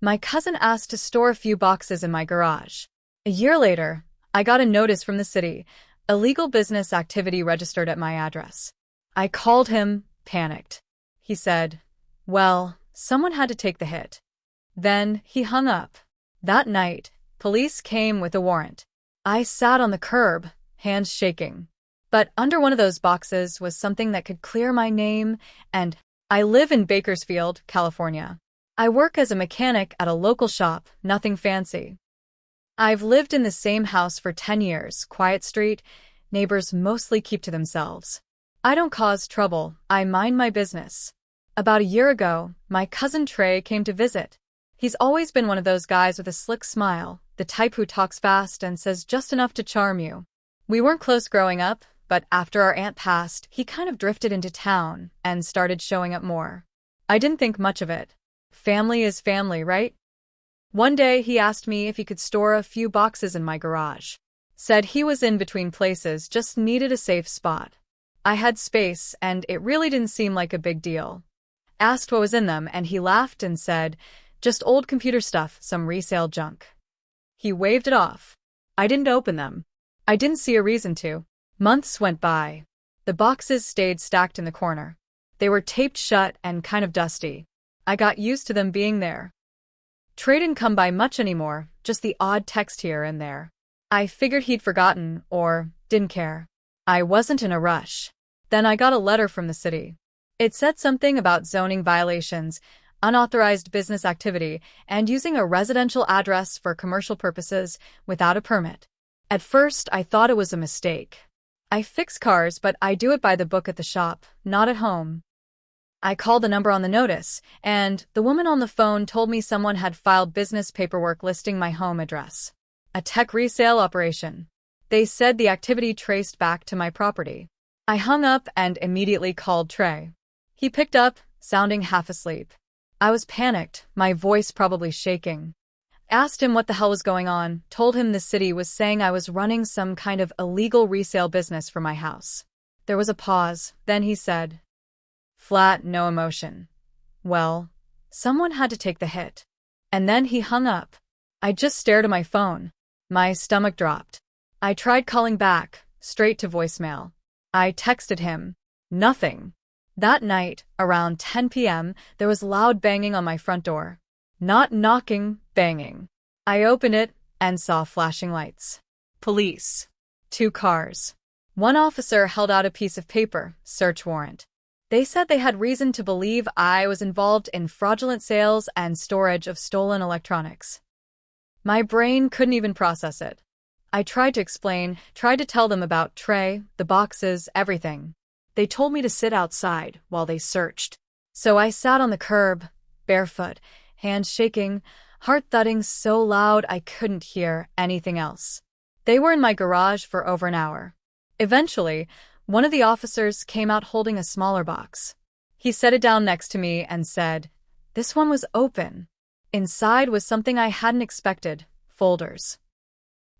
My cousin asked to store a few boxes in my garage. A year later, I got a notice from the city, illegal business activity registered at my address. I called him, panicked. He said, well, someone had to take the hit. Then he hung up. That night, police came with a warrant. I sat on the curb, hands shaking. But under one of those boxes was something that could clear my name, and I live in Bakersfield, California. I work as a mechanic at a local shop, nothing fancy. I've lived in the same house for 10 years, quiet street, neighbors mostly keep to themselves. I don't cause trouble, I mind my business. About a year ago, my cousin Trey came to visit. He's always been one of those guys with a slick smile, the type who talks fast and says just enough to charm you. We weren't close growing up, but after our aunt passed, he kind of drifted into town and started showing up more. I didn't think much of it. Family is family, right? One day he asked me if he could store a few boxes in my garage. Said he was in between places, just needed a safe spot. I had space, and it really didn't seem like a big deal. Asked what was in them, and he laughed and said, just old computer stuff, some resale junk. He waved it off. I didn't open them. I didn't see a reason to. Months went by. The boxes stayed stacked in the corner. They were taped shut and kind of dusty. I got used to them being there. Trey didn't come by much anymore, just the odd text here and there. I figured he'd forgotten, or didn't care. I wasn't in a rush. Then I got a letter from the city. It said something about zoning violations, unauthorized business activity, and using a residential address for commercial purposes without a permit. At first, I thought it was a mistake. I fix cars, but I do it by the book at the shop, not at home. I called the number on the notice, and the woman on the phone told me someone had filed business paperwork listing my home address. A tech resale operation. They said the activity traced back to my property. I hung up and immediately called Trey. He picked up, sounding half asleep. I was panicked, my voice probably shaking. Asked him what the hell was going on, told him the city was saying I was running some kind of illegal resale business for my house. There was a pause, then he said, flat, no emotion. Well, someone had to take the hit. And then he hung up. I just stared at my phone. My stomach dropped. I tried calling back, straight to voicemail. I texted him. Nothing. That night, around 10 p.m., there was loud banging on my front door. Not knocking, banging. I opened it and saw flashing lights. Police. 2 cars. One officer held out a piece of paper, search warrant. They said they had reason to believe I was involved in fraudulent sales and storage of stolen electronics. My brain couldn't even process it. I tried to explain, tried to tell them about Trey, the boxes, everything. They told me to sit outside while they searched. So I sat on the curb, barefoot, hands shaking, heart thudding so loud I couldn't hear anything else. They were in my garage for over an hour. Eventually, one of the officers came out holding a smaller box. He set it down next to me and said, this one was open. Inside was something I hadn't expected, folders.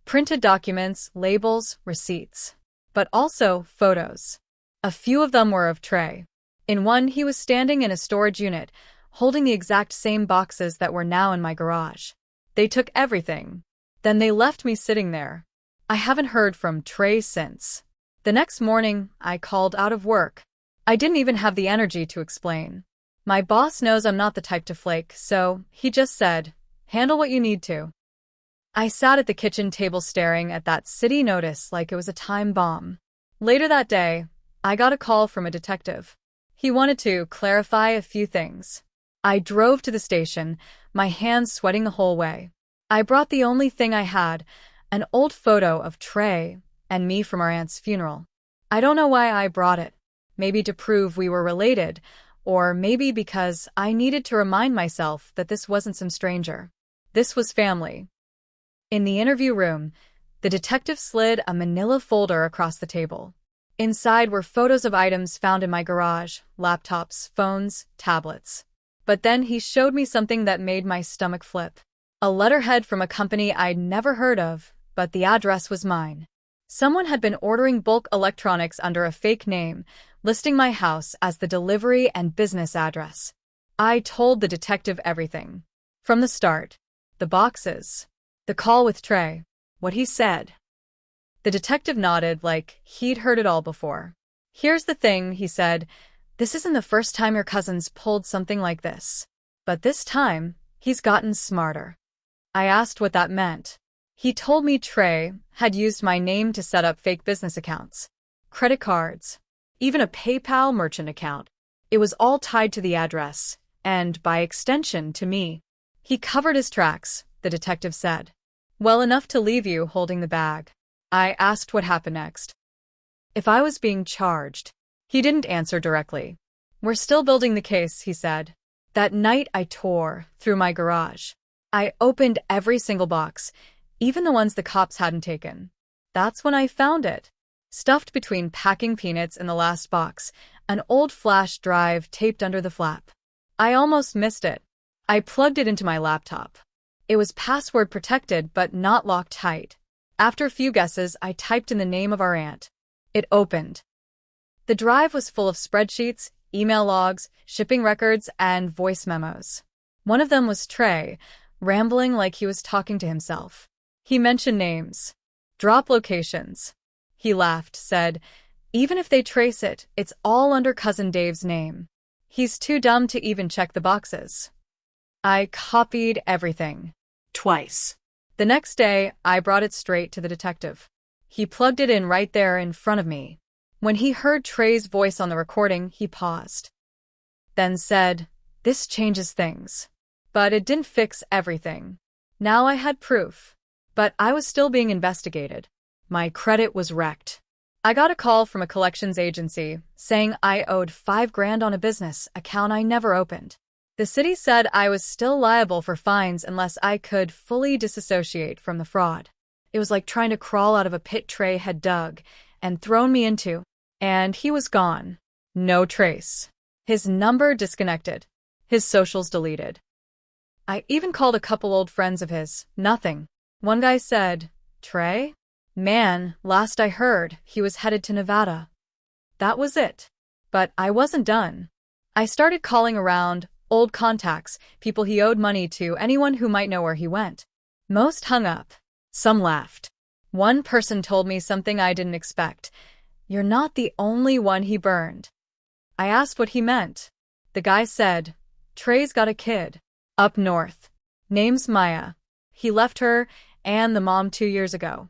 Printed documents, labels, receipts. But also photos. A few of them were of Trey. In one, he was standing in a storage unit, holding the exact same boxes that were now in my garage. They took everything. Then they left me sitting there. I haven't heard from Trey since. The next morning, I called out of work. I didn't even have the energy to explain. My boss knows I'm not the type to flake, so he just said, handle what you need to. I sat at the kitchen table staring at that city notice like it was a time bomb. Later that day, I got a call from a detective. He wanted to clarify a few things. I drove to the station, my hands sweating the whole way. I brought the only thing I had, an old photo of Trey and me from our aunt's funeral. I don't know why I brought it. Maybe to prove we were related, or maybe because I needed to remind myself that this wasn't some stranger. This was family. In the interview room, the detective slid a manila folder across the table. Inside were photos of items found in my garage, laptops, phones, tablets. But then he showed me something that made my stomach flip. A letterhead from a company I'd never heard of, but the address was mine. Someone had been ordering bulk electronics under a fake name, listing my house as the delivery and business address. I told the detective everything. From the start. The boxes. The call with Trey. What he said. The detective nodded like he'd heard it all before. Here's the thing, he said. This isn't the first time your cousin's pulled something like this. But this time, he's gotten smarter. I asked what that meant. He told me Trey had used my name to set up fake business accounts, credit cards, even a PayPal merchant account. It was all tied to the address, and by extension to me. He covered his tracks, the detective said. Well enough to leave you holding the bag. I asked what happened next. If I was being charged. He didn't answer directly. We're still building the case, he said. That night I tore through my garage. I opened every single box, even the ones the cops hadn't taken. That's when I found it. Stuffed between packing peanuts in the last box, an old flash drive taped under the flap. I almost missed it. I plugged it into my laptop. It was password protected but not locked tight. After a few guesses, I typed in the name of our aunt. It opened. The drive was full of spreadsheets, email logs, shipping records, and voice memos. One of them was Trey, rambling like he was talking to himself. He mentioned names. Drop locations. He laughed, said, even if they trace it, it's all under Cousin Dave's name. He's too dumb to even check the boxes. I copied everything. Twice. The next day, I brought it straight to the detective. He plugged it in right there in front of me. When he heard Trey's voice on the recording, he paused. Then said, this changes things. But it didn't fix everything. Now I had proof. But I was still being investigated. My credit was wrecked. I got a call from a collections agency saying I owed $5,000 on a business account I never opened. The city said I was still liable for fines unless I could fully disassociate from the fraud. It was like trying to crawl out of a pit Trey had dug and thrown me into, and he was gone. No trace. His number disconnected. His socials deleted. I even called a couple old friends of his. Nothing. One guy said, Trey? Man, last I heard, he was headed to Nevada. That was it. But I wasn't done. I started calling around, old contacts, people he owed money to, anyone who might know where he went. Most hung up. Some laughed. One person told me something I didn't expect. You're not the only one he burned. I asked what he meant. The guy said, Trey's got a kid. Up north. Name's Maya. He left her and the mom 2 years ago.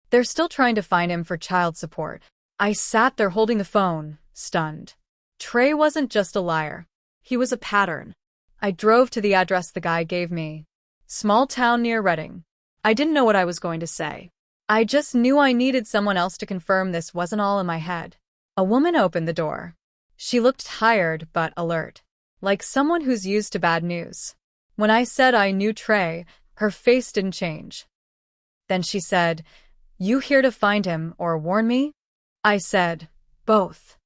They're still trying to find him for child support. I sat there holding the phone, stunned. Trey wasn't just a liar. He was a pattern. I drove to the address the guy gave me. Small town near Redding. I didn't know what I was going to say. I just knew I needed someone else to confirm this wasn't all in my head. A woman opened the door. She looked tired but alert, like someone who's used to bad news. When I said I knew Trey, her face didn't change. Then she said, You here to find him or warn me? I said, both.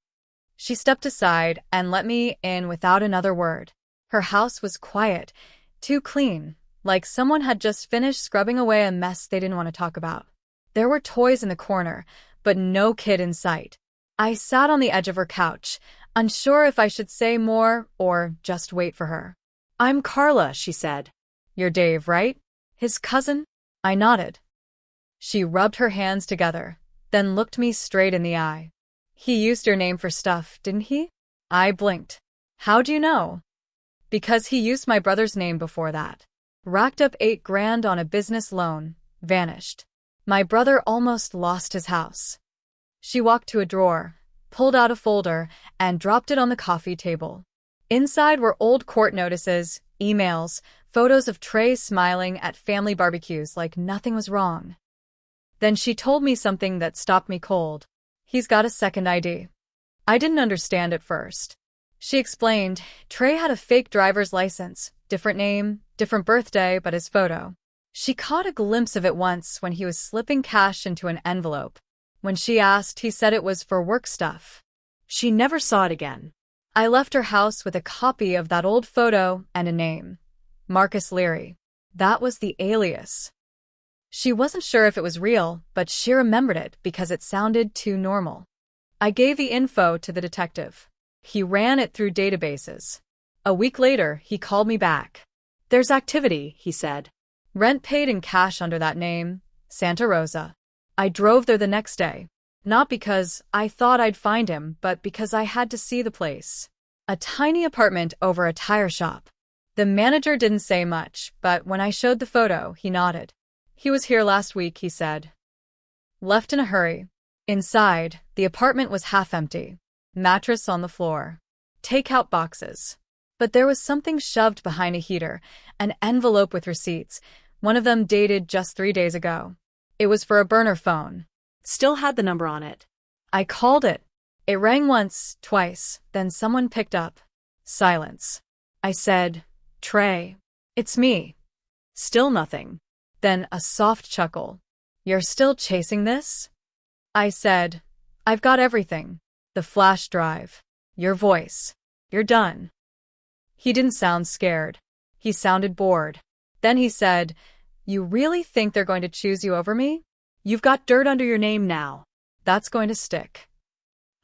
She stepped aside and let me in without another word. Her house was quiet, too clean, like someone had just finished scrubbing away a mess they didn't want to talk about. There were toys in the corner, but no kid in sight. I sat on the edge of her couch, unsure if I should say more or just wait for her. I'm Carla, she said. You're Dave, right? His cousin? I nodded. She rubbed her hands together, then looked me straight in the eye. He used your name for stuff, didn't he? I blinked. How do you know? Because he used my brother's name before that. Racked up $8,000 on a business loan, vanished. My brother almost lost his house. She walked to a drawer, pulled out a folder, and dropped it on the coffee table. Inside were old court notices, emails, photos of Trey smiling at family barbecues like nothing was wrong. Then she told me something that stopped me cold. He's got a second ID. I didn't understand at first. She explained, Trey had a fake driver's license, different name, different birthday, but his photo. She caught a glimpse of it once when he was slipping cash into an envelope. When she asked, he said it was for work stuff. She never saw it again. I left her house with a copy of that old photo and a name. Marcus Leary. That was the alias. She wasn't sure if it was real, but she remembered it because it sounded too normal. I gave the info to the detective. He ran it through databases. A week later, he called me back. There's activity, he said. Rent paid in cash under that name, Santa Rosa. I drove there the next day. Not because I thought I'd find him, but because I had to see the place. A tiny apartment over a tire shop. The manager didn't say much, but when I showed the photo, he nodded. He was here last week, he said. Left in a hurry. Inside, the apartment was half empty. Mattress on the floor. Takeout boxes. But there was something shoved behind a heater, an envelope with receipts, one of them dated just 3 days ago. It was for a burner phone. Still had the number on it. I called it. It rang once, twice, then someone picked up. Silence. I said, Trey. It's me. Still nothing. Then a soft chuckle. You're still chasing this? I said, I've got everything. The flash drive. Your voice. You're done. He didn't sound scared. He sounded bored. Then he said, You really think they're going to choose you over me? You've got dirt under your name now. That's going to stick.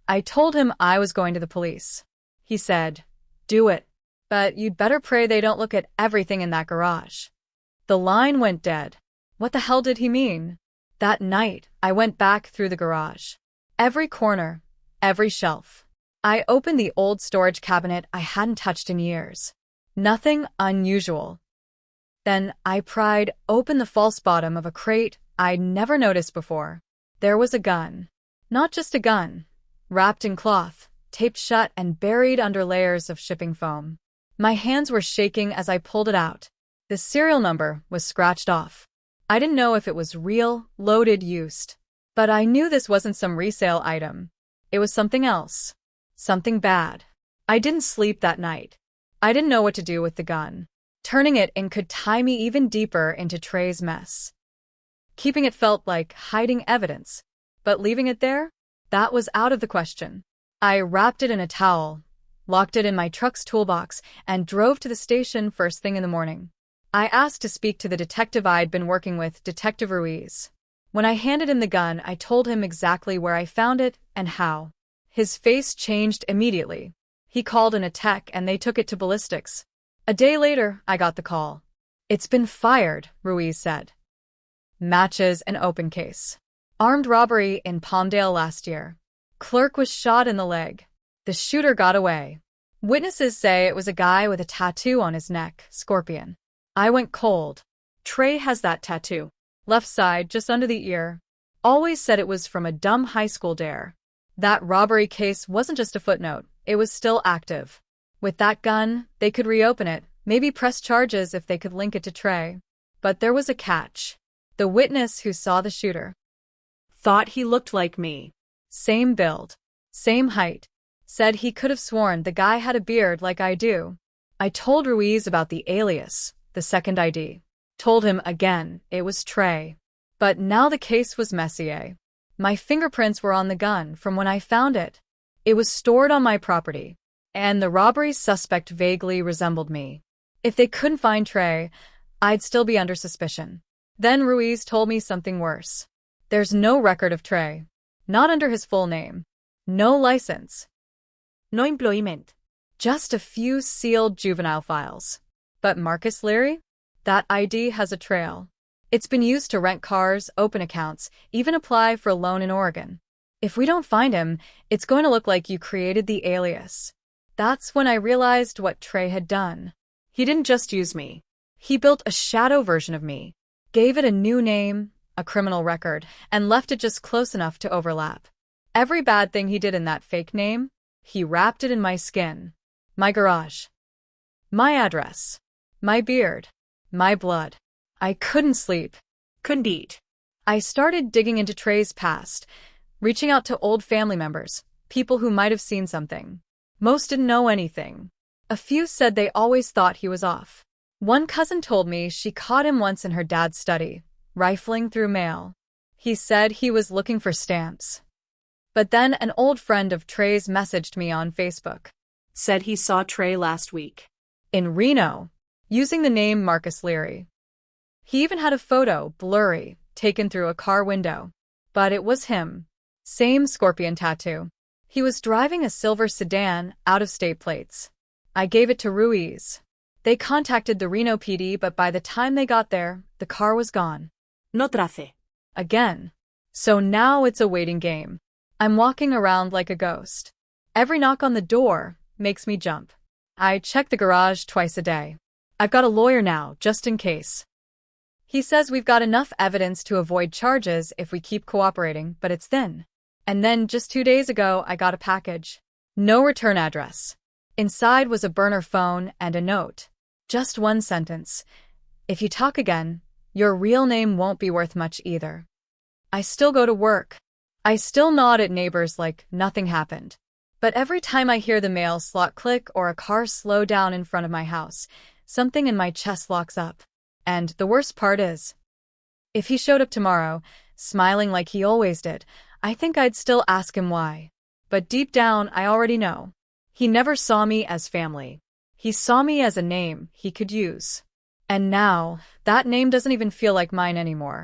I told him I was going to the police. He said, Do it. But you'd better pray they don't look at everything in that garage. The line went dead. What the hell did he mean? That night, I went back through the garage. Every corner, every shelf. I opened the old storage cabinet I hadn't touched in years. Nothing unusual. Then I pried open the false bottom of a crate I'd never noticed before. There was a gun. Not just a gun. Wrapped in cloth, taped shut and buried under layers of shipping foam. My hands were shaking as I pulled it out. The serial number was scratched off. I didn't know if it was real, loaded, used. But I knew this wasn't some resale item. It was something else. Something bad. I didn't sleep that night. I didn't know what to do with the gun. Turning it in could tie me even deeper into Trey's mess. Keeping it felt like hiding evidence. But leaving it there? That was out of the question. I wrapped it in a towel, locked it in my truck's toolbox, and drove to the station first thing in the morning. I asked to speak to the detective I'd been working with, Detective Ruiz. When I handed him the gun, I told him exactly where I found it and how. His face changed immediately. He called in a tech and they took it to ballistics. A day later, I got the call. It's been fired, Ruiz said. Matches an open case. Armed robbery in Palmdale last year. Clerk was shot in the leg. The shooter got away. Witnesses say it was a guy with a tattoo on his neck, Scorpion. I went cold. Trey has that tattoo. Left side, just under the ear. Always said it was from a dumb high school dare. That robbery case wasn't just a footnote. It was still active. With that gun, they could reopen it, maybe press charges if they could link it to Trey. But there was a catch. The witness who saw the shooter thought he looked like me. Same build. Same height. Said he could have sworn the guy had a beard like I do. I told Ruiz about the alias, the second ID. Told him again it was Trey. But now the case was messy. My fingerprints were on the gun from when I found it. It was stored on my property. And the robbery suspect vaguely resembled me. If they couldn't find Trey, I'd still be under suspicion. Then Ruiz told me something worse. There's no record of Trey. Not under his full name. No license. No employment. Just a few sealed juvenile files. But Marcus Leary? That ID has a trail. It's been used to rent cars, open accounts, even apply for a loan in Oregon. If we don't find him, it's going to look like you created the alias. That's when I realized what Trey had done. He didn't just use me. He built a shadow version of me, gave it a new name, a criminal record, and left it just close enough to overlap. Every bad thing he did in that fake name, he wrapped it in my skin. My garage. My address. My beard. My blood. I couldn't sleep. Couldn't eat. I started digging into Trey's past, reaching out to old family members, people who might have seen something. Most didn't know anything. A few said they always thought he was off. One cousin told me she caught him once in her dad's study, rifling through mail. He said he was looking for stamps. But then an old friend of Trey's messaged me on Facebook. Said he saw Trey last week. In Reno, using the name Marcus Leary. He even had a photo, blurry, taken through a car window. But it was him. Same Scorpion tattoo. He was driving a silver sedan, out of state plates. I gave it to Ruiz. They contacted the Reno PD, but by the time they got there, the car was gone. No trace. Again. So now it's a waiting game. I'm walking around like a ghost. Every knock on the door makes me jump. I check the garage twice a day. I've got a lawyer now, just in case. He says we've got enough evidence to avoid charges if we keep cooperating, but it's thin. And then just 2 days ago, I got a package. No return address. Inside was a burner phone and a note. Just one sentence. If you talk again, your real name won't be worth much either. I still go to work. I still nod at neighbors like nothing happened. But every time I hear the mail slot click or a car slow down in front of my house, something in my chest locks up. And the worst part is, if he showed up tomorrow, smiling like he always did, I think I'd still ask him why. But deep down, I already know. He never saw me as family. He saw me as a name he could use. And now, that name doesn't even feel like mine anymore.